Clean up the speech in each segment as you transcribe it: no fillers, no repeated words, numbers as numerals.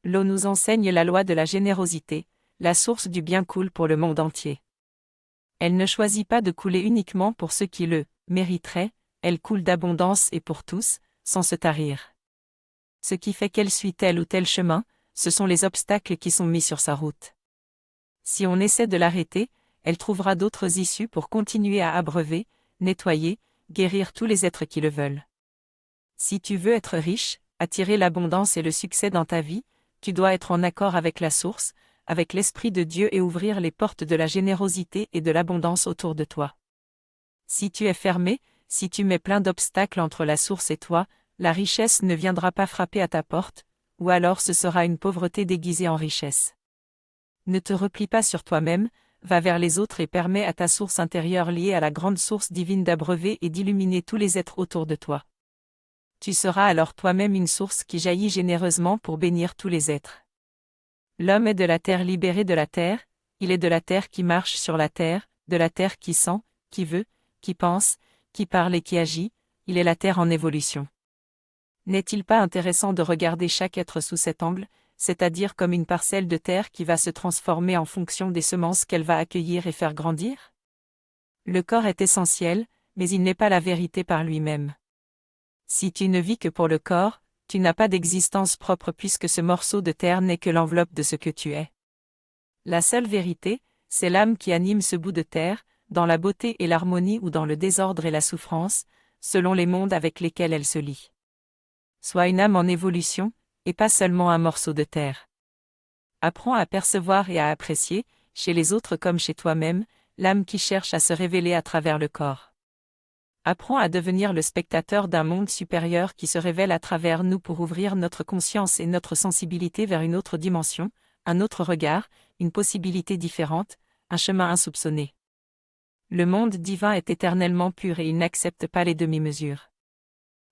L'eau nous enseigne la loi de la générosité, la source du bien coule pour le monde entier. Elle ne choisit pas de couler uniquement pour ceux qui le mériteraient, elle coule d'abondance et pour tous, sans se tarir. Ce qui fait qu'elle suit tel ou tel chemin, ce sont les obstacles qui sont mis sur sa route. Si on essaie de l'arrêter, elle trouvera d'autres issues pour continuer à abreuver, nettoyer, guérir tous les êtres qui le veulent. Si tu veux être riche, attirer l'abondance et le succès dans ta vie, tu dois être en accord avec la source, avec l'Esprit de Dieu et ouvrir les portes de la générosité et de l'abondance autour de toi. Si tu es fermé, si tu mets plein d'obstacles entre la source et toi, la richesse ne viendra pas frapper à ta porte, ou alors ce sera une pauvreté déguisée en richesse. Ne te replie pas sur toi-même, va vers les autres et permets à ta source intérieure liée à la grande source divine d'abreuver et d'illuminer tous les êtres autour de toi. Tu seras alors toi-même une source qui jaillit généreusement pour bénir tous les êtres. L'homme est de la terre libéré de la terre, il est de la terre qui marche sur la terre, de la terre qui sent, qui veut, qui pense, qui parle et qui agit, il est la terre en évolution. N'est-il pas intéressant de regarder chaque être sous cet angle, c'est-à-dire comme une parcelle de terre qui va se transformer en fonction des semences qu'elle va accueillir et faire grandir? Le corps est essentiel, mais il n'est pas la vérité par lui-même. Si tu ne vis que pour le corps, tu n'as pas d'existence propre puisque ce morceau de terre n'est que l'enveloppe de ce que tu es. La seule vérité, c'est l'âme qui anime ce bout de terre, dans la beauté et l'harmonie ou dans le désordre et la souffrance, selon les mondes avec lesquels elle se lie. Sois une âme en évolution, et pas seulement un morceau de terre. Apprends à percevoir et à apprécier, chez les autres comme chez toi-même, l'âme qui cherche à se révéler à travers le corps. Apprends à devenir le spectateur d'un monde supérieur qui se révèle à travers nous pour ouvrir notre conscience et notre sensibilité vers une autre dimension, un autre regard, une possibilité différente, un chemin insoupçonné. Le monde divin est éternellement pur et il n'accepte pas les demi-mesures.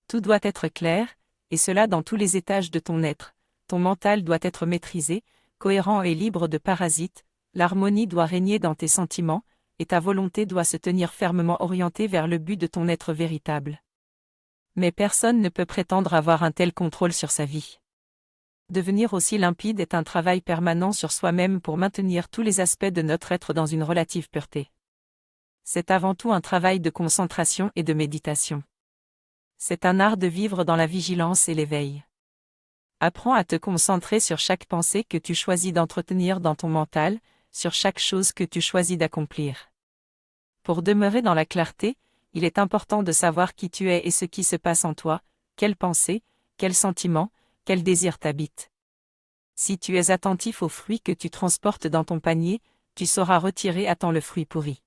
Tout doit être clair, et cela dans tous les étages de ton être. Ton mental doit être maîtrisé, cohérent et libre de parasites, l'harmonie doit régner dans tes sentiments, et ta volonté doit se tenir fermement orientée vers le but de ton être véritable. Mais personne ne peut prétendre avoir un tel contrôle sur sa vie. Devenir aussi limpide est un travail permanent sur soi-même pour maintenir tous les aspects de notre être dans une relative pureté. C'est avant tout un travail de concentration et de méditation. C'est un art de vivre dans la vigilance et l'éveil. Apprends à te concentrer sur chaque pensée que tu choisis d'entretenir dans ton mental, sur chaque chose que tu choisis d'accomplir. Pour demeurer dans la clarté, il est important de savoir qui tu es et ce qui se passe en toi, quelles pensées, quels sentiments, quels désirs t'habitent. Si tu es attentif aux fruits que tu transportes dans ton panier, tu sauras retirer à temps le fruit pourri.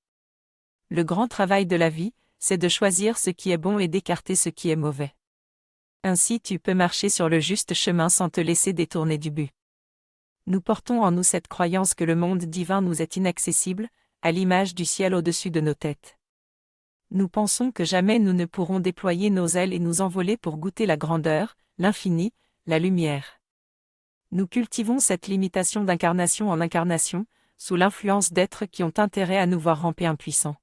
Le grand travail de la vie, c'est de choisir ce qui est bon et d'écarter ce qui est mauvais. Ainsi tu peux marcher sur le juste chemin sans te laisser détourner du but. Nous portons en nous cette croyance que le monde divin nous est inaccessible, à l'image du ciel au-dessus de nos têtes. Nous pensons que jamais nous ne pourrons déployer nos ailes et nous envoler pour goûter la grandeur, l'infini, la lumière. Nous cultivons cette limitation d'incarnation en incarnation, sous l'influence d'êtres qui ont intérêt à nous voir ramper impuissants.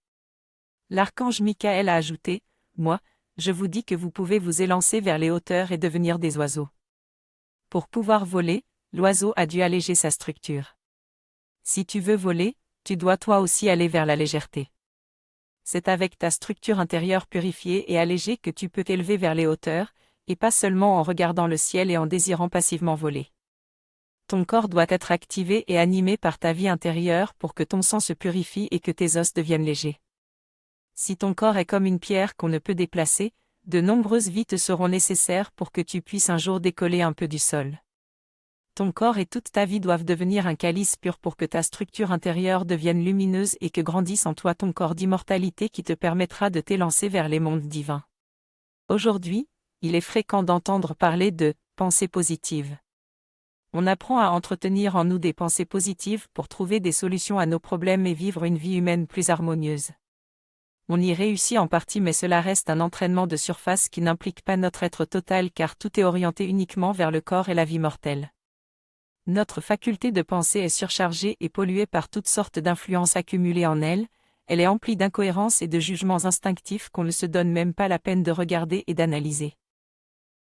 L'archange Michael a ajouté, « Moi, je vous dis que vous pouvez vous élancer vers les hauteurs et devenir des oiseaux. » Pour pouvoir voler, l'oiseau a dû alléger sa structure. Si tu veux voler, tu dois toi aussi aller vers la légèreté. C'est avec ta structure intérieure purifiée et allégée que tu peux t'élever vers les hauteurs, et pas seulement en regardant le ciel et en désirant passivement voler. Ton corps doit être activé et animé par ta vie intérieure pour que ton sang se purifie et que tes os deviennent légers. Si ton corps est comme une pierre qu'on ne peut déplacer, de nombreuses vies te seront nécessaires pour que tu puisses un jour décoller un peu du sol. Ton corps et toute ta vie doivent devenir un calice pur pour que ta structure intérieure devienne lumineuse et que grandisse en toi ton corps d'immortalité qui te permettra de t'élancer vers les mondes divins. Aujourd'hui, il est fréquent d'entendre parler de « pensée positive ». On apprend à entretenir en nous des pensées positives pour trouver des solutions à nos problèmes et vivre une vie humaine plus harmonieuse. On y réussit en partie mais cela reste un entraînement de surface qui n'implique pas notre être total car tout est orienté uniquement vers le corps et la vie mortelle. Notre faculté de penser est surchargée et polluée par toutes sortes d'influences accumulées en elle, elle est emplie d'incohérences et de jugements instinctifs qu'on ne se donne même pas la peine de regarder et d'analyser.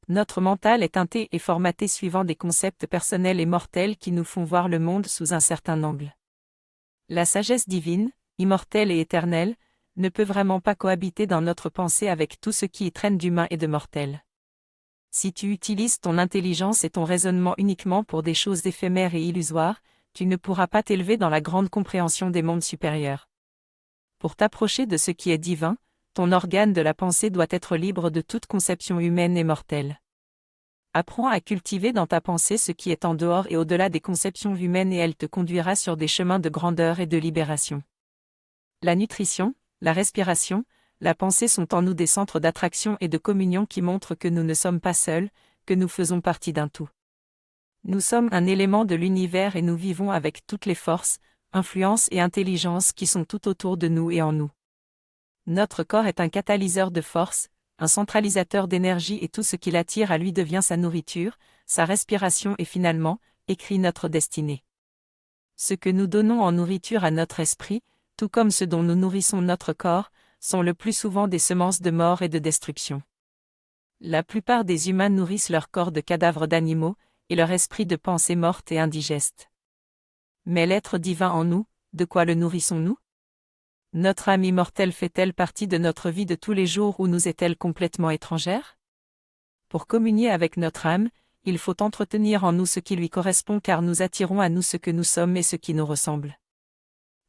Notre mental est teinté et formaté suivant des concepts personnels et mortels qui nous font voir le monde sous un certain angle. La sagesse divine, immortelle et éternelle, ne peut vraiment pas cohabiter dans notre pensée avec tout ce qui y traîne d'humain et de mortel. Si tu utilises ton intelligence et ton raisonnement uniquement pour des choses éphémères et illusoires, tu ne pourras pas t'élever dans la grande compréhension des mondes supérieurs. Pour t'approcher de ce qui est divin, ton organe de la pensée doit être libre de toute conception humaine et mortelle. Apprends à cultiver dans ta pensée ce qui est en dehors et au-delà des conceptions humaines et elle te conduira sur des chemins de grandeur et de libération. La nutrition, la respiration, la pensée sont en nous des centres d'attraction et de communion qui montrent que nous ne sommes pas seuls, que nous faisons partie d'un tout. Nous sommes un élément de l'univers et nous vivons avec toutes les forces, influences et intelligences qui sont tout autour de nous et en nous. Notre corps est un catalyseur de force, un centralisateur d'énergie et tout ce qui l'attire à lui devient sa nourriture, sa respiration et finalement, écrit notre destinée. Ce que nous donnons en nourriture à notre esprit, tout comme ce dont nous nourrissons notre corps, sont le plus souvent des semences de mort et de destruction. La plupart des humains nourrissent leur corps de cadavres d'animaux, et leur esprit de pensée morte et indigeste. Mais l'être divin en nous, de quoi le nourrissons-nous? Notre âme immortelle fait-elle partie de notre vie de tous les jours ou nous est-elle complètement étrangère? Pour communier avec notre âme, il faut entretenir en nous ce qui lui correspond car nous attirons à nous ce que nous sommes et ce qui nous ressemble.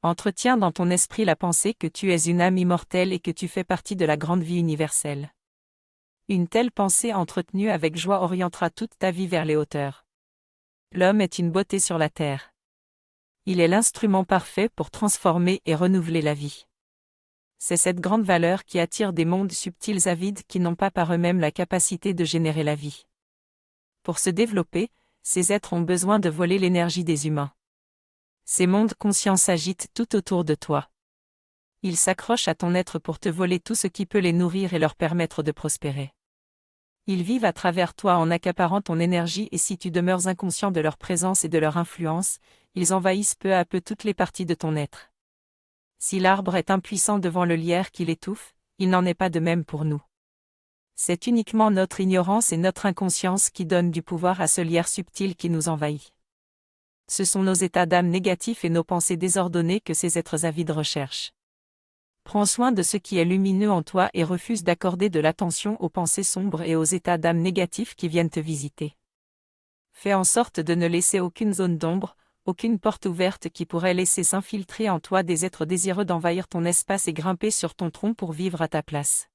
Entretiens dans ton esprit la pensée que tu es une âme immortelle et que tu fais partie de la grande vie universelle. Une telle pensée entretenue avec joie orientera toute ta vie vers les hauteurs. L'homme est une beauté sur la terre. Il est l'instrument parfait pour transformer et renouveler la vie. C'est cette grande valeur qui attire des mondes subtils avides qui n'ont pas par eux-mêmes la capacité de générer la vie. Pour se développer, ces êtres ont besoin de voler l'énergie des humains. Ces mondes conscients s'agitent tout autour de toi. Ils s'accrochent à ton être pour te voler tout ce qui peut les nourrir et leur permettre de prospérer. Ils vivent à travers toi en accaparant ton énergie et si tu demeures inconscient de leur présence et de leur influence, ils envahissent peu à peu toutes les parties de ton être. Si l'arbre est impuissant devant le lierre qui l'étouffe, il n'en est pas de même pour nous. C'est uniquement notre ignorance et notre inconscience qui donnent du pouvoir à ce lierre subtil qui nous envahit. Ce sont nos états d'âme négatifs et nos pensées désordonnées que ces êtres avides recherchent. Prends soin de ce qui est lumineux en toi et refuse d'accorder de l'attention aux pensées sombres et aux états d'âme négatifs qui viennent te visiter. Fais en sorte de ne laisser aucune zone d'ombre, aucune porte ouverte qui pourrait laisser s'infiltrer en toi des êtres désireux d'envahir ton espace et grimper sur ton tronc pour vivre à ta place.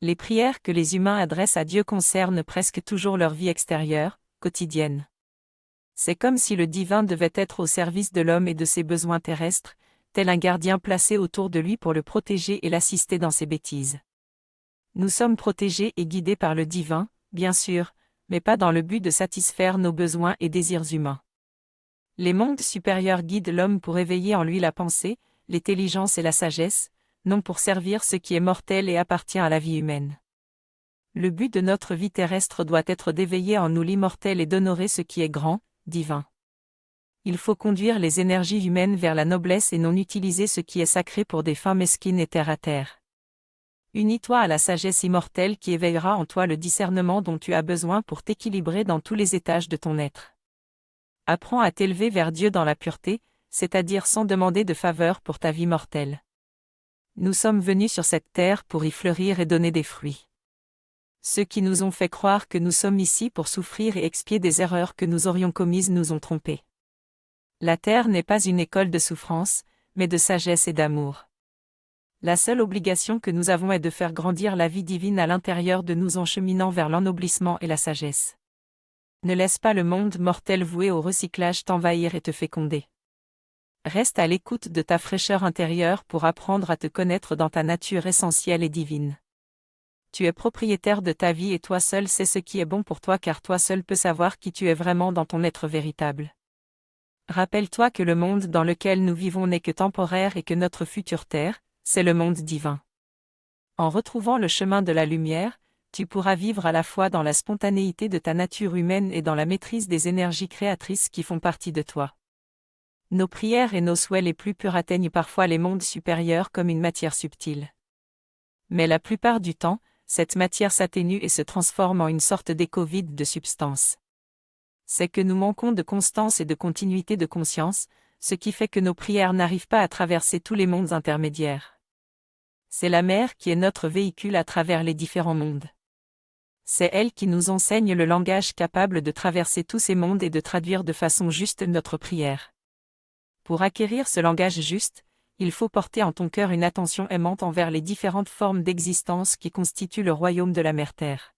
Les prières que les humains adressent à Dieu concernent presque toujours leur vie extérieure, quotidienne. C'est comme si le divin devait être au service de l'homme et de ses besoins terrestres, tel un gardien placé autour de lui pour le protéger et l'assister dans ses bêtises. Nous sommes protégés et guidés par le divin, bien sûr, mais pas dans le but de satisfaire nos besoins et désirs humains. Les mondes supérieurs guident l'homme pour éveiller en lui la pensée, l'intelligence et la sagesse, non pour servir ce qui est mortel et appartient à la vie humaine. Le but de notre vie terrestre doit être d'éveiller en nous l'immortel et d'honorer ce qui est grand, divin. Il faut conduire les énergies humaines vers la noblesse et non utiliser ce qui est sacré pour des fins mesquines et terre à terre. Unis-toi à la sagesse immortelle qui éveillera en toi le discernement dont tu as besoin pour t'équilibrer dans tous les étages de ton être. Apprends à t'élever vers Dieu dans la pureté, c'est-à-dire sans demander de faveur pour ta vie mortelle. Nous sommes venus sur cette terre pour y fleurir et donner des fruits. Ceux qui nous ont fait croire que nous sommes ici pour souffrir et expier des erreurs que nous aurions commises nous ont trompés. La terre n'est pas une école de souffrance, mais de sagesse et d'amour. La seule obligation que nous avons est de faire grandir la vie divine à l'intérieur de nous en cheminant vers l'ennoblissement et la sagesse. Ne laisse pas le monde mortel voué au recyclage t'envahir et te féconder. Reste à l'écoute de ta fraîcheur intérieure pour apprendre à te connaître dans ta nature essentielle et divine. Tu es propriétaire de ta vie et toi seul sais ce qui est bon pour toi car toi seul peux savoir qui tu es vraiment dans ton être véritable. Rappelle-toi que le monde dans lequel nous vivons n'est que temporaire et que notre future terre, c'est le monde divin. En retrouvant le chemin de la lumière, tu pourras vivre à la fois dans la spontanéité de ta nature humaine et dans la maîtrise des énergies créatrices qui font partie de toi. Nos prières et nos souhaits les plus purs atteignent parfois les mondes supérieurs comme une matière subtile. Mais la plupart du temps, cette matière s'atténue et se transforme en une sorte d'écho vide de substance. C'est que nous manquons de constance et de continuité de conscience, ce qui fait que nos prières n'arrivent pas à traverser tous les mondes intermédiaires. C'est la mer qui est notre véhicule à travers les différents mondes. C'est elle qui nous enseigne le langage capable de traverser tous ces mondes et de traduire de façon juste notre prière. Pour acquérir ce langage juste, il faut porter en ton cœur une attention aimante envers les différentes formes d'existence qui constituent le royaume de la mère-terre.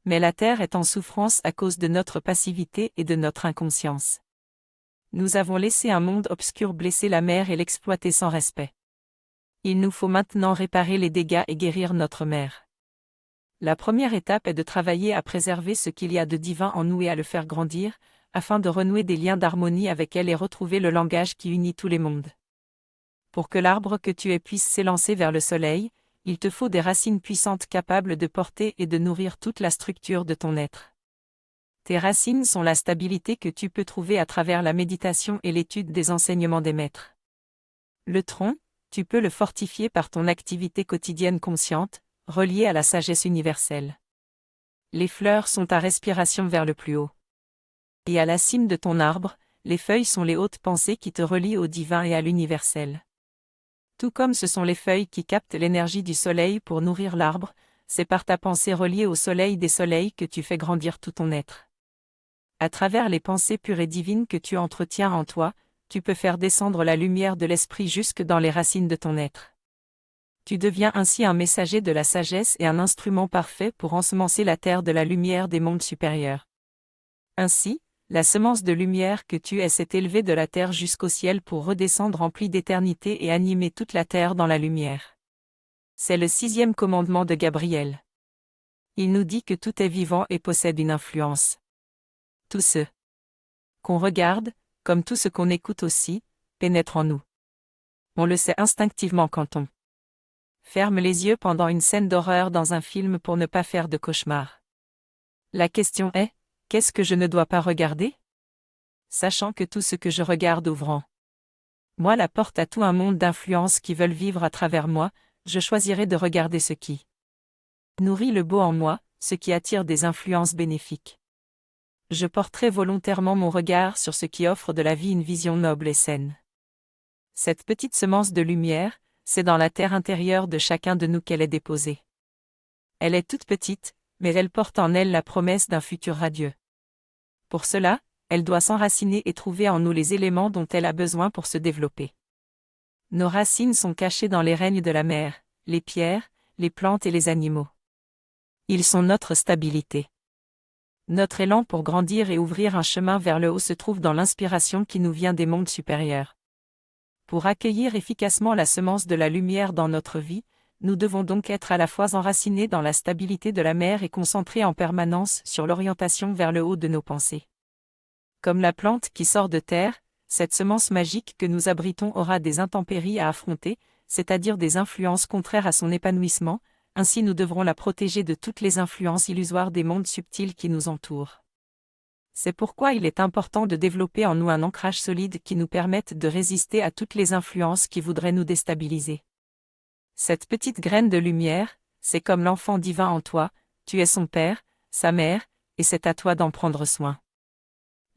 Mais la terre est en souffrance à cause de notre passivité et de notre inconscience. Nous avons laissé un monde obscur blesser la mer et l'exploiter sans respect. Il nous faut maintenant réparer les dégâts et guérir notre mère. La première étape est de travailler à préserver ce qu'il y a de divin en nous et à le faire grandir, afin de renouer des liens d'harmonie avec elle et retrouver le langage qui unit tous les mondes. Pour que l'arbre que tu es puisse s'élancer vers le soleil, il te faut des racines puissantes capables de porter et de nourrir toute la structure de ton être. Tes racines sont la stabilité que tu peux trouver à travers la méditation et l'étude des enseignements des maîtres. Le tronc, tu peux le fortifier par ton activité quotidienne consciente, reliée à la sagesse universelle. Les fleurs sont ta respiration vers le plus haut. Et à la cime de ton arbre, les feuilles sont les hautes pensées qui te relient au divin et à l'universel. Tout comme ce sont les feuilles qui captent l'énergie du soleil pour nourrir l'arbre, c'est par ta pensée reliée au soleil des soleils que tu fais grandir tout ton être. À travers les pensées pures et divines que tu entretiens en toi, tu peux faire descendre la lumière de l'esprit jusque dans les racines de ton être. Tu deviens ainsi un messager de la sagesse et un instrument parfait pour ensemencer la terre de la lumière des mondes supérieurs. Ainsi, la semence de lumière que tu es s'est élevée de la terre jusqu'au ciel pour redescendre remplie d'éternité et animer toute la terre dans la lumière. C'est le 6e commandement de Gabriel. Il nous dit que tout est vivant et possède une influence. Tout ce qu'on regarde, comme tout ce qu'on écoute aussi, pénètre en nous. On le sait instinctivement quand on ferme les yeux pendant une scène d'horreur dans un film pour ne pas faire de cauchemar. La question est, qu'est-ce que je ne dois pas regarder? Sachant que tout ce que je regarde ouvre moi la porte à tout un monde d'influences qui veulent vivre à travers moi, je choisirai de regarder ce qui nourrit le beau en moi, ce qui attire des influences bénéfiques. Je porterai volontairement mon regard sur ce qui offre de la vie une vision noble et saine. Cette petite semence de lumière, c'est dans la terre intérieure de chacun de nous qu'elle est déposée. Elle est toute petite, mais elle porte en elle la promesse d'un futur radieux. Pour cela, elle doit s'enraciner et trouver en nous les éléments dont elle a besoin pour se développer. Nos racines sont cachées dans les règnes de la mer, les pierres, les plantes et les animaux. Ils sont notre stabilité. Notre élan pour grandir et ouvrir un chemin vers le haut se trouve dans l'inspiration qui nous vient des mondes supérieurs. Pour accueillir efficacement la semence de la lumière dans notre vie, nous devons donc être à la fois enracinés dans la stabilité de la mer et concentrés en permanence sur l'orientation vers le haut de nos pensées. Comme la plante qui sort de terre, cette semence magique que nous abritons aura des intempéries à affronter, c'est-à-dire des influences contraires à son épanouissement, ainsi nous devrons la protéger de toutes les influences illusoires des mondes subtils qui nous entourent. C'est pourquoi il est important de développer en nous un ancrage solide qui nous permette de résister à toutes les influences qui voudraient nous déstabiliser. Cette petite graine de lumière, c'est comme l'enfant divin en toi, tu es son père, sa mère, et c'est à toi d'en prendre soin.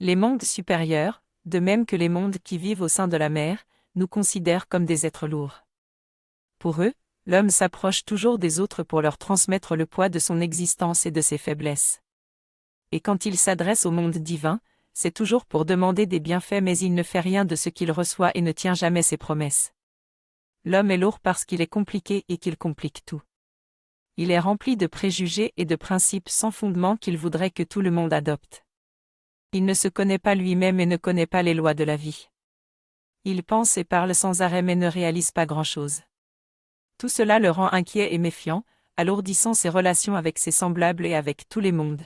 Les mondes supérieurs, de même que les mondes qui vivent au sein de la mer, nous considèrent comme des êtres lourds. Pour eux, l'homme s'approche toujours des autres pour leur transmettre le poids de son existence et de ses faiblesses. Et quand il s'adresse au monde divin, c'est toujours pour demander des bienfaits mais il ne fait rien de ce qu'il reçoit et ne tient jamais ses promesses. L'homme est lourd parce qu'il est compliqué et qu'il complique tout. Il est rempli de préjugés et de principes sans fondement qu'il voudrait que tout le monde adopte. Il ne se connaît pas lui-même et ne connaît pas les lois de la vie. Il pense et parle sans arrêt mais ne réalise pas grand-chose. Tout cela le rend inquiet et méfiant, alourdissant ses relations avec ses semblables et avec tous les mondes.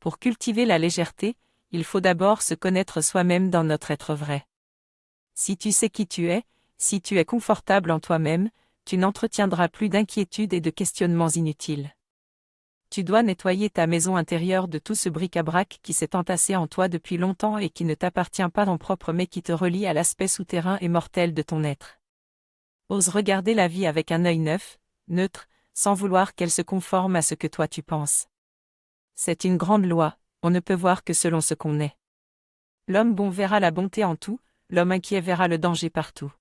Pour cultiver la légèreté, il faut d'abord se connaître soi-même dans notre être vrai. Si tu sais qui tu es, si tu es confortable en toi-même, tu n'entretiendras plus d'inquiétudes et de questionnements inutiles. Tu dois nettoyer ta maison intérieure de tout ce bric-à-brac qui s'est entassé en toi depuis longtemps et qui ne t'appartient pas en propre mais qui te relie à l'aspect souterrain et mortel de ton être. Ose regarder la vie avec un œil neuf, neutre, sans vouloir qu'elle se conforme à ce que toi tu penses. C'est une grande loi, on ne peut voir que selon ce qu'on est. L'homme bon verra la bonté en tout, l'homme inquiet verra le danger partout.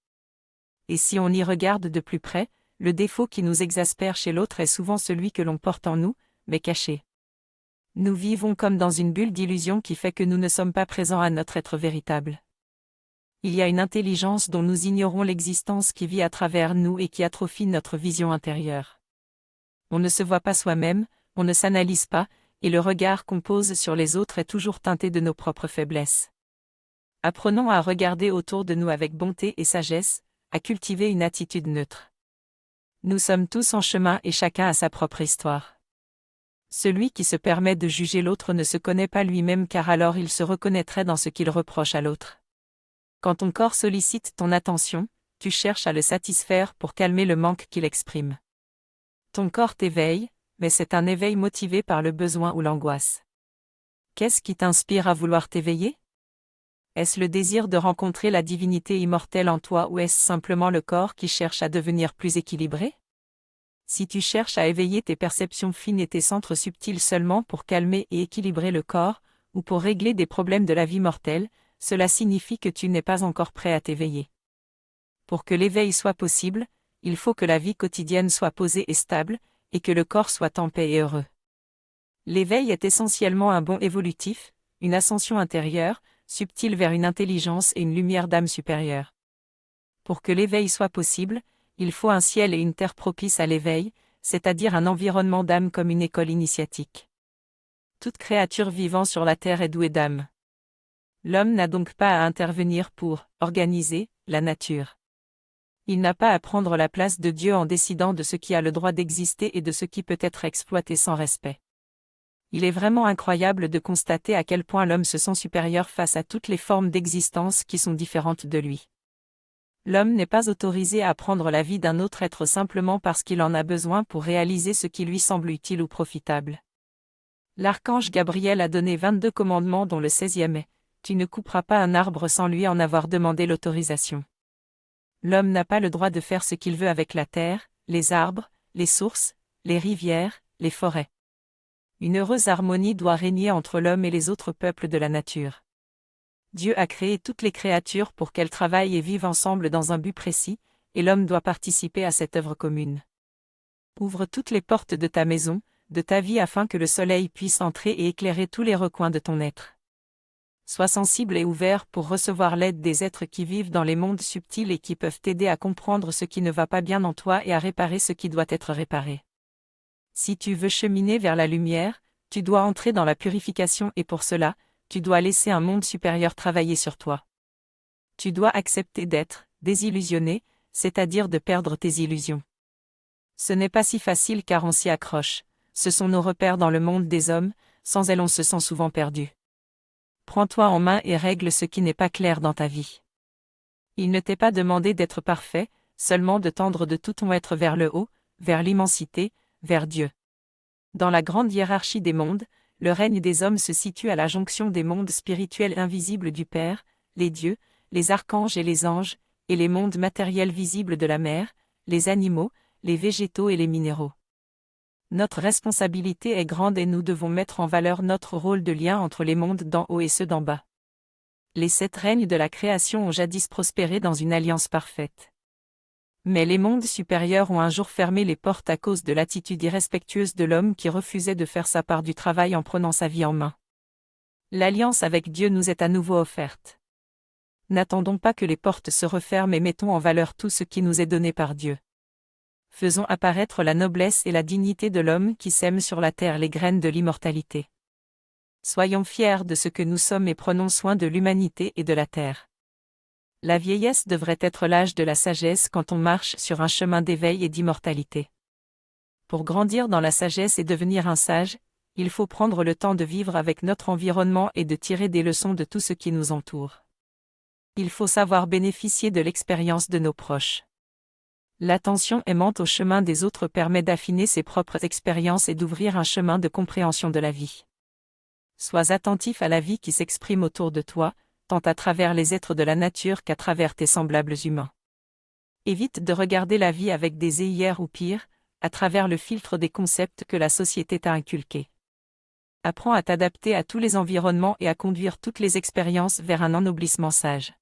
Et si on y regarde de plus près, le défaut qui nous exaspère chez l'autre est souvent celui que l'on porte en nous, mais caché. Nous vivons comme dans une bulle d'illusion qui fait que nous ne sommes pas présents à notre être véritable. Il y a une intelligence dont nous ignorons l'existence qui vit à travers nous et qui atrophie notre vision intérieure. On ne se voit pas soi-même, on ne s'analyse pas, et le regard qu'on pose sur les autres est toujours teinté de nos propres faiblesses. Apprenons à regarder autour de nous avec bonté et sagesse, à cultiver une attitude neutre. Nous sommes tous en chemin et chacun a sa propre histoire. Celui qui se permet de juger l'autre ne se connaît pas lui-même car alors il se reconnaîtrait dans ce qu'il reproche à l'autre. Quand ton corps sollicite ton attention, tu cherches à le satisfaire pour calmer le manque qu'il exprime. Ton corps t'éveille, mais c'est un éveil motivé par le besoin ou l'angoisse. Qu'est-ce qui t'inspire à vouloir t'éveiller? Est-ce le désir de rencontrer la divinité immortelle en toi ou est-ce simplement le corps qui cherche à devenir plus équilibré? Si tu cherches à éveiller tes perceptions fines et tes centres subtils seulement pour calmer et équilibrer le corps, ou pour régler des problèmes de la vie mortelle, cela signifie que tu n'es pas encore prêt à t'éveiller. Pour que l'éveil soit possible, il faut que la vie quotidienne soit posée et stable, et que le corps soit en paix et heureux. L'éveil est essentiellement un bond évolutif, une ascension intérieure, subtile vers une intelligence et une lumière d'âme supérieure. Pour que l'éveil soit possible, il faut un ciel et une terre propices à l'éveil, c'est-à-dire un environnement d'âme comme une école initiatique. Toute créature vivant sur la terre est douée d'âme. L'homme n'a donc pas à intervenir pour organiser la nature. Il n'a pas à prendre la place de Dieu en décidant de ce qui a le droit d'exister et de ce qui peut être exploité sans respect. Il est vraiment incroyable de constater à quel point l'homme se sent supérieur face à toutes les formes d'existence qui sont différentes de lui. L'homme n'est pas autorisé à prendre la vie d'un autre être simplement parce qu'il en a besoin pour réaliser ce qui lui semble utile ou profitable. L'archange Gabriel a donné 22 commandements dont le 16e est « Tu ne couperas pas un arbre sans lui en avoir demandé l'autorisation ». L'homme n'a pas le droit de faire ce qu'il veut avec la terre, les arbres, les sources, les rivières, les forêts. Une heureuse harmonie doit régner entre l'homme et les autres peuples de la nature. Dieu a créé toutes les créatures pour qu'elles travaillent et vivent ensemble dans un but précis, et l'homme doit participer à cette œuvre commune. Ouvre toutes les portes de ta maison, de ta vie afin que le soleil puisse entrer et éclairer tous les recoins de ton être. Sois sensible et ouvert pour recevoir l'aide des êtres qui vivent dans les mondes subtils et qui peuvent t'aider à comprendre ce qui ne va pas bien en toi et à réparer ce qui doit être réparé. Si tu veux cheminer vers la lumière, tu dois entrer dans la purification et pour cela, tu dois laisser un monde supérieur travailler sur toi. Tu dois accepter d'être désillusionné, c'est-à-dire de perdre tes illusions. Ce n'est pas si facile car on s'y accroche, ce sont nos repères dans le monde des hommes, sans elles on se sent souvent perdu. Prends-toi en main et règle ce qui n'est pas clair dans ta vie. Il ne t'est pas demandé d'être parfait, seulement de tendre de tout ton être vers le haut, vers l'immensité, vers Dieu. Dans la grande hiérarchie des mondes, le règne des hommes se situe à la jonction des mondes spirituels invisibles du Père, les dieux, les archanges et les anges, et les mondes matériels visibles de la mer, les animaux, les végétaux et les minéraux. Notre responsabilité est grande et nous devons mettre en valeur notre rôle de lien entre les mondes d'en haut et ceux d'en bas. Les 7 règnes de la création ont jadis prospéré dans une alliance parfaite. Mais les mondes supérieurs ont un jour fermé les portes à cause de l'attitude irrespectueuse de l'homme qui refusait de faire sa part du travail en prenant sa vie en main. L'alliance avec Dieu nous est à nouveau offerte. N'attendons pas que les portes se referment et mettons en valeur tout ce qui nous est donné par Dieu. Faisons apparaître la noblesse et la dignité de l'homme qui sème sur la terre les graines de l'immortalité. Soyons fiers de ce que nous sommes et prenons soin de l'humanité et de la terre. La vieillesse devrait être l'âge de la sagesse quand on marche sur un chemin d'éveil et d'immortalité. Pour grandir dans la sagesse et devenir un sage, il faut prendre le temps de vivre avec notre environnement et de tirer des leçons de tout ce qui nous entoure. Il faut savoir bénéficier de l'expérience de nos proches. L'attention aimante au chemin des autres permet d'affiner ses propres expériences et d'ouvrir un chemin de compréhension de la vie. Sois attentif à la vie qui s'exprime autour de toi, tant à travers les êtres de la nature qu'à travers tes semblables humains. Évite de regarder la vie avec des œillères ou pire, à travers le filtre des concepts que la société t'a inculqués. Apprends à t'adapter à tous les environnements et à conduire toutes les expériences vers un ennoblissement sage.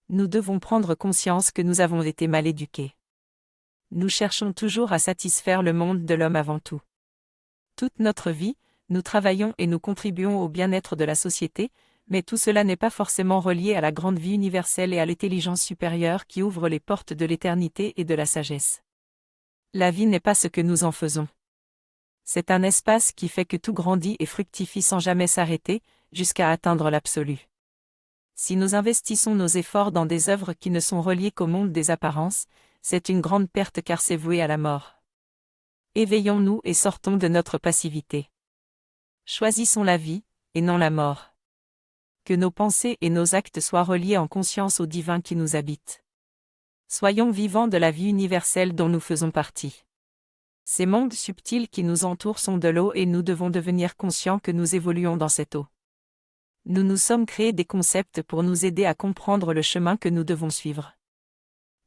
Nous devons prendre conscience que nous avons été mal éduqués. Nous cherchons toujours à satisfaire le monde de l'homme avant tout. Toute notre vie, nous travaillons et nous contribuons au bien-être de la société, mais tout cela n'est pas forcément relié à la grande vie universelle et à l'intelligence supérieure qui ouvre les portes de l'éternité et de la sagesse. La vie n'est pas ce que nous en faisons. C'est un espace qui fait que tout grandit et fructifie sans jamais s'arrêter, jusqu'à atteindre l'absolu. Si nous investissons nos efforts dans des œuvres qui ne sont reliées qu'au monde des apparences, c'est une grande perte car c'est voué à la mort. Éveillons-nous et sortons de notre passivité. Choisissons la vie, et non la mort. Que nos pensées et nos actes soient reliés en conscience au divin qui nous habite. Soyons vivants de la vie universelle dont nous faisons partie. Ces mondes subtils qui nous entourent sont de l'eau et nous devons devenir conscients que nous évoluons dans cette eau. Nous nous sommes créés des concepts pour nous aider à comprendre le chemin que nous devons suivre.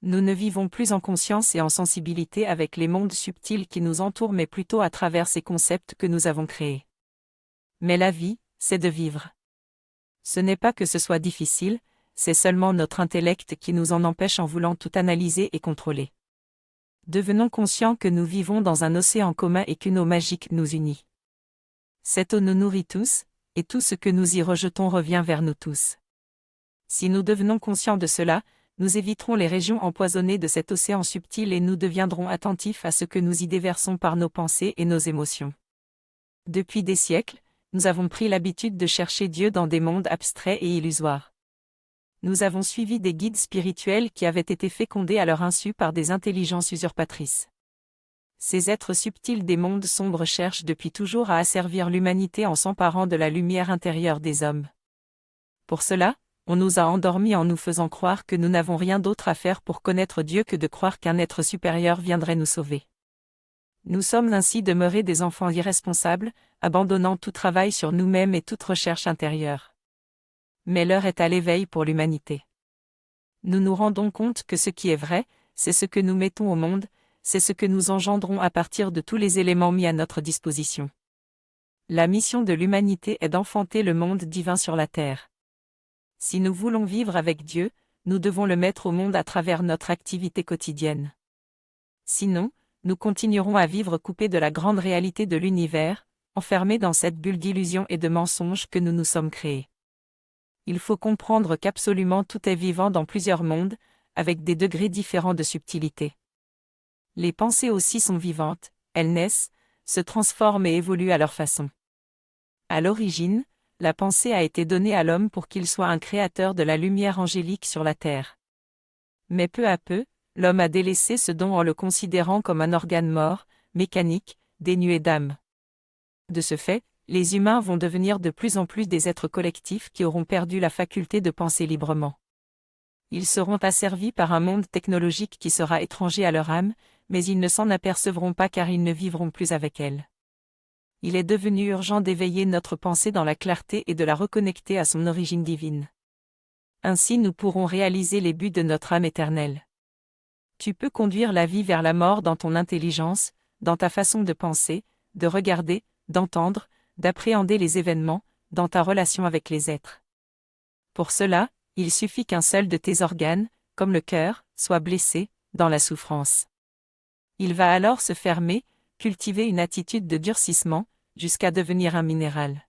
Nous ne vivons plus en conscience et en sensibilité avec les mondes subtils qui nous entourent mais plutôt à travers ces concepts que nous avons créés. Mais la vie, c'est de vivre. Ce n'est pas que ce soit difficile, c'est seulement notre intellect qui nous en empêche en voulant tout analyser et contrôler. Devenons conscients que nous vivons dans un océan commun et qu'une eau magique nous unit. Cette eau nous nourrit tous, et tout ce que nous y rejetons revient vers nous tous. Si nous devenons conscients de cela, nous éviterons les régions empoisonnées de cet océan subtil et nous deviendrons attentifs à ce que nous y déversons par nos pensées et nos émotions. Depuis des siècles, nous avons pris l'habitude de chercher Dieu dans des mondes abstraits et illusoires. Nous avons suivi des guides spirituels qui avaient été fécondés à leur insu par des intelligences usurpatrices. Ces êtres subtils des mondes sombres cherchent depuis toujours à asservir l'humanité en s'emparant de la lumière intérieure des hommes. Pour cela, on nous a endormis en nous faisant croire que nous n'avons rien d'autre à faire pour connaître Dieu que de croire qu'un être supérieur viendrait nous sauver. Nous sommes ainsi demeurés des enfants irresponsables, abandonnant tout travail sur nous-mêmes et toute recherche intérieure. Mais l'heure est à l'éveil pour l'humanité. Nous nous rendons compte que ce qui est vrai, c'est ce que nous mettons au monde, c'est ce que nous engendrons à partir de tous les éléments mis à notre disposition. La mission de l'humanité est d'enfanter le monde divin sur la terre. Si nous voulons vivre avec Dieu, nous devons le mettre au monde à travers notre activité quotidienne. Sinon, nous continuerons à vivre coupés de la grande réalité de l'univers, enfermés dans cette bulle d'illusions et de mensonges que nous nous sommes créés. Il faut comprendre qu'absolument tout est vivant dans plusieurs mondes, avec des degrés différents de subtilité. Les pensées aussi sont vivantes, elles naissent, se transforment et évoluent à leur façon. À l'origine, la pensée a été donnée à l'homme pour qu'il soit un créateur de la lumière angélique sur la terre. Mais peu à peu, l'homme a délaissé ce don en le considérant comme un organe mort, mécanique, dénué d'âme. De ce fait, les humains vont devenir de plus en plus des êtres collectifs qui auront perdu la faculté de penser librement. Ils seront asservis par un monde technologique qui sera étranger à leur âme, mais ils ne s'en apercevront pas car ils ne vivront plus avec elle. Il est devenu urgent d'éveiller notre pensée dans la clarté et de la reconnecter à son origine divine. Ainsi nous pourrons réaliser les buts de notre âme éternelle. Tu peux conduire la vie vers la mort dans ton intelligence, dans ta façon de penser, de regarder, d'entendre, d'appréhender les événements, dans ta relation avec les êtres. Pour cela, il suffit qu'un seul de tes organes, comme le cœur, soit blessé, dans la souffrance. Il va alors se fermer, cultiver une attitude de durcissement, jusqu'à devenir un minéral.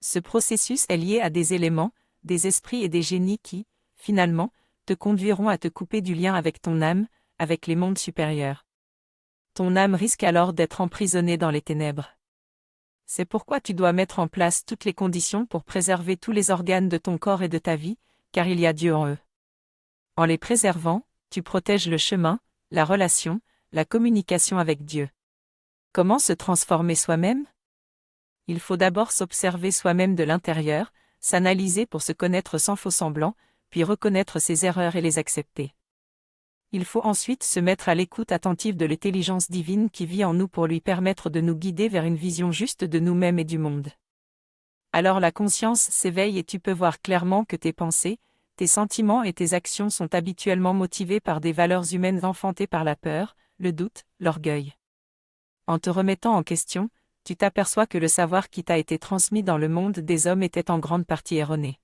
Ce processus est lié à des éléments, des esprits et des génies qui, finalement, te conduiront à te couper du lien avec ton âme, avec les mondes supérieurs. Ton âme risque alors d'être emprisonnée dans les ténèbres. C'est pourquoi tu dois mettre en place toutes les conditions pour préserver tous les organes de ton corps et de ta vie, car il y a Dieu en eux. En les préservant, tu protèges le chemin, la relation, la communication avec Dieu. Comment se transformer soi-même ? Il faut d'abord s'observer soi-même de l'intérieur, s'analyser pour se connaître sans faux-semblant, puis reconnaître ses erreurs et les accepter. Il faut ensuite se mettre à l'écoute attentive de l'intelligence divine qui vit en nous pour lui permettre de nous guider vers une vision juste de nous-mêmes et du monde. Alors la conscience s'éveille et tu peux voir clairement que tes pensées, tes sentiments et tes actions sont habituellement motivés par des valeurs humaines enfantées par la peur, le doute, l'orgueil. En te remettant en question, tu t'aperçois que le savoir qui t'a été transmis dans le monde des hommes était en grande partie erroné.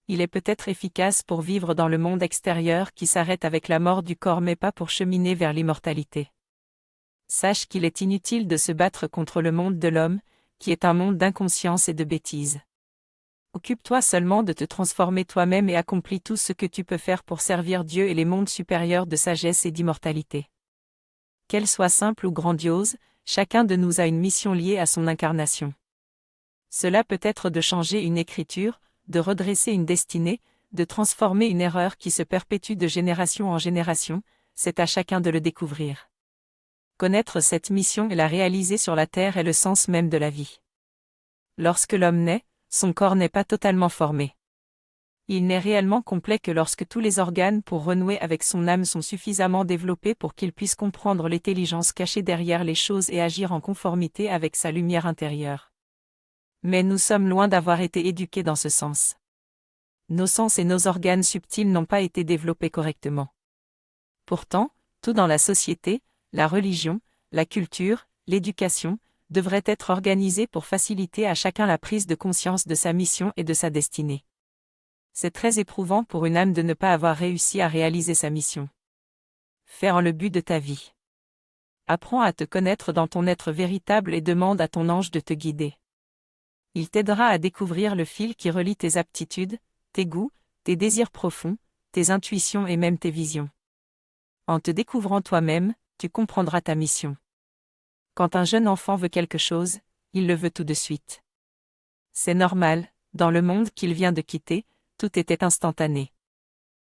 Il est peut-être efficace pour vivre dans le monde extérieur qui s'arrête avec la mort du corps mais pas pour cheminer vers l'immortalité. Sache qu'il est inutile de se battre contre le monde de l'homme, qui est un monde d'inconscience et de bêtises. Occupe-toi seulement de te transformer toi-même et accomplis tout ce que tu peux faire pour servir Dieu et les mondes supérieurs de sagesse et d'immortalité. Qu'elle soit simple ou grandiose, chacun de nous a une mission liée à son incarnation. Cela peut être de changer une écriture, de redresser une destinée, de transformer une erreur qui se perpétue de génération en génération, c'est à chacun de le découvrir. Connaître cette mission et la réaliser sur la terre est le sens même de la vie. Lorsque l'homme naît, son corps n'est pas totalement formé. Il n'est réellement complet que lorsque tous les organes pour renouer avec son âme sont suffisamment développés pour qu'il puisse comprendre l'intelligence cachée derrière les choses et agir en conformité avec sa lumière intérieure. Mais nous sommes loin d'avoir été éduqués dans ce sens. Nos sens et nos organes subtils n'ont pas été développés correctement. Pourtant, tout dans la société, la religion, la culture, l'éducation, devrait être organisé pour faciliter à chacun la prise de conscience de sa mission et de sa destinée. C'est très éprouvant pour une âme de ne pas avoir réussi à réaliser sa mission. Fais en le but de ta vie. Apprends à te connaître dans ton être véritable et demande à ton ange de te guider. Il t'aidera à découvrir le fil qui relie tes aptitudes, tes goûts, tes désirs profonds, tes intuitions et même tes visions. En te découvrant toi-même, tu comprendras ta mission. Quand un jeune enfant veut quelque chose, il le veut tout de suite. C'est normal, dans le monde qu'il vient de quitter, tout était instantané.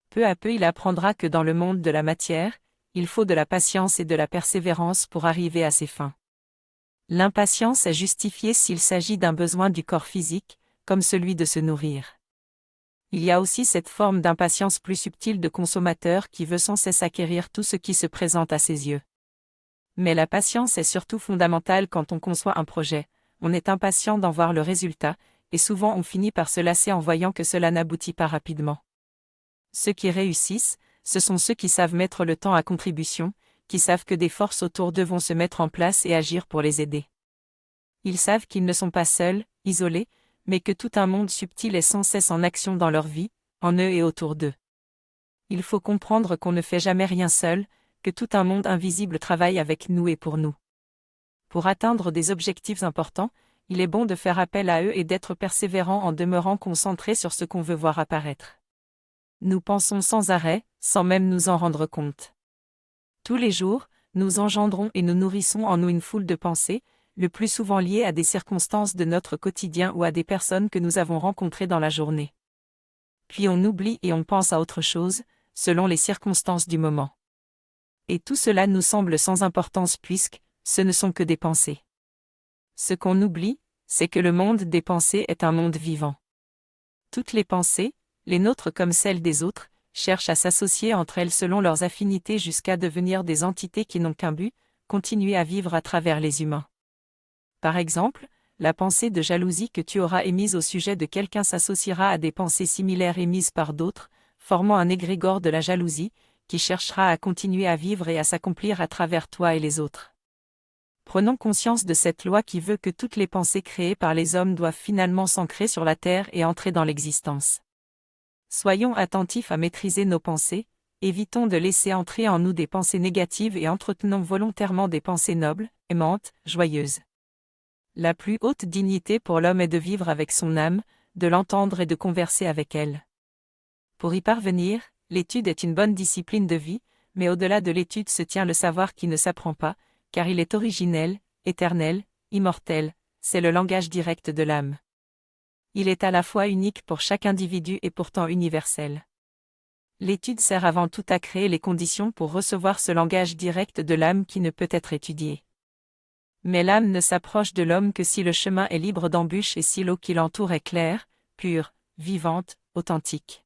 Peu à peu il apprendra que dans le monde de la matière, il faut de la patience et de la persévérance pour arriver à ses fins. L'impatience est justifiée s'il s'agit d'un besoin du corps physique, comme celui de se nourrir. Il y a aussi cette forme d'impatience plus subtile de consommateur qui veut sans cesse acquérir tout ce qui se présente à ses yeux. Mais la patience est surtout fondamentale quand on conçoit un projet, on est impatient d'en voir le résultat, et souvent on finit par se lasser en voyant que cela n'aboutit pas rapidement. Ceux qui réussissent, ce sont ceux qui savent mettre le temps à contribution, qui savent que des forces autour d'eux vont se mettre en place et agir pour les aider. Ils savent qu'ils ne sont pas seuls, isolés, mais que tout un monde subtil est sans cesse en action dans leur vie, en eux et autour d'eux. Il faut comprendre qu'on ne fait jamais rien seul, que tout un monde invisible travaille avec nous et pour nous. Pour atteindre des objectifs importants, il est bon de faire appel à eux et d'être persévérant en demeurant concentré sur ce qu'on veut voir apparaître. Nous pensons sans arrêt, sans même nous en rendre compte. Tous les jours, nous engendrons et nous nourrissons en nous une foule de pensées, le plus souvent liées à des circonstances de notre quotidien ou à des personnes que nous avons rencontrées dans la journée. Puis on oublie et on pense à autre chose, selon les circonstances du moment. Et tout cela nous semble sans importance puisque, ce ne sont que des pensées. Ce qu'on oublie, c'est que le monde des pensées est un monde vivant. Toutes les pensées, les nôtres comme celles des autres, cherchent à s'associer entre elles selon leurs affinités jusqu'à devenir des entités qui n'ont qu'un but, continuer à vivre à travers les humains. Par exemple, la pensée de jalousie que tu auras émise au sujet de quelqu'un s'associera à des pensées similaires émises par d'autres, formant un égrégore de la jalousie, qui cherchera à continuer à vivre et à s'accomplir à travers toi et les autres. Prenons conscience de cette loi qui veut que toutes les pensées créées par les hommes doivent finalement s'ancrer sur la terre et entrer dans l'existence. Soyons attentifs à maîtriser nos pensées, évitons de laisser entrer en nous des pensées négatives et entretenons volontairement des pensées nobles, aimantes, joyeuses. La plus haute dignité pour l'homme est de vivre avec son âme, de l'entendre et de converser avec elle. Pour y parvenir, l'étude est une bonne discipline de vie, mais au-delà de l'étude se tient le savoir qui ne s'apprend pas, car il est originel, éternel, immortel, c'est le langage direct de l'âme. Il est à la fois unique pour chaque individu et pourtant universel. L'étude sert avant tout à créer les conditions pour recevoir ce langage direct de l'âme qui ne peut être étudié. Mais l'âme ne s'approche de l'homme que si le chemin est libre d'embûches et si l'eau qui l'entoure est claire, pure, vivante, authentique.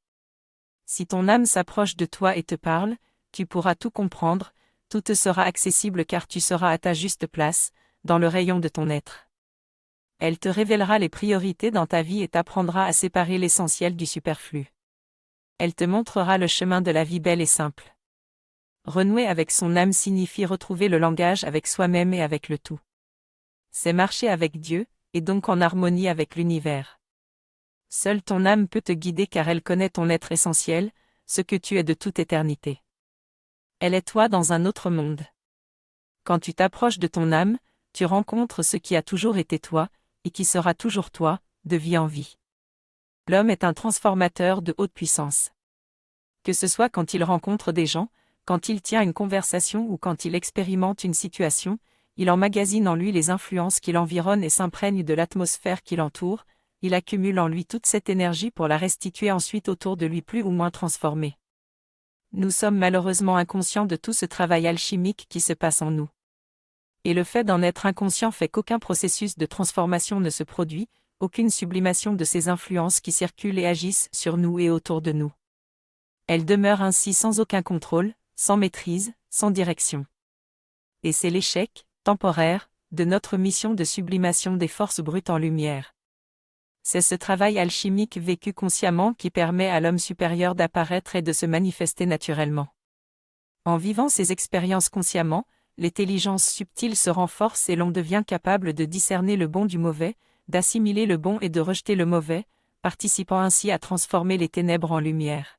Si ton âme s'approche de toi et te parle, tu pourras tout comprendre, tout te sera accessible car tu seras à ta juste place, dans le rayon de ton être. Elle te révélera les priorités dans ta vie et t'apprendra à séparer l'essentiel du superflu. Elle te montrera le chemin de la vie belle et simple. Renouer avec son âme signifie retrouver le langage avec soi-même et avec le tout. C'est marcher avec Dieu, et donc en harmonie avec l'univers. Seule ton âme peut te guider car elle connaît ton être essentiel, ce que tu es de toute éternité. Elle est toi dans un autre monde. Quand tu t'approches de ton âme, tu rencontres ce qui a toujours été toi, et qui sera toujours toi, de vie en vie. L'homme est un transformateur de haute puissance. Que ce soit quand il rencontre des gens, quand il tient une conversation ou quand il expérimente une situation, il emmagasine en lui les influences qui l'environnent et s'imprègne de l'atmosphère qui l'entoure, il accumule en lui toute cette énergie pour la restituer ensuite autour de lui plus ou moins transformée. Nous sommes malheureusement inconscients de tout ce travail alchimique qui se passe en nous. Et le fait d'en être inconscient fait qu'aucun processus de transformation ne se produit, aucune sublimation de ces influences qui circulent et agissent sur nous et autour de nous. Elles demeurent ainsi sans aucun contrôle, sans maîtrise, sans direction. Et c'est l'échec, temporaire, de notre mission de sublimation des forces brutes en lumière. C'est ce travail alchimique vécu consciemment qui permet à l'homme supérieur d'apparaître et de se manifester naturellement. En vivant ces expériences consciemment, l'intelligence subtile se renforce et l'on devient capable de discerner le bon du mauvais, d'assimiler le bon et de rejeter le mauvais, participant ainsi à transformer les ténèbres en lumière.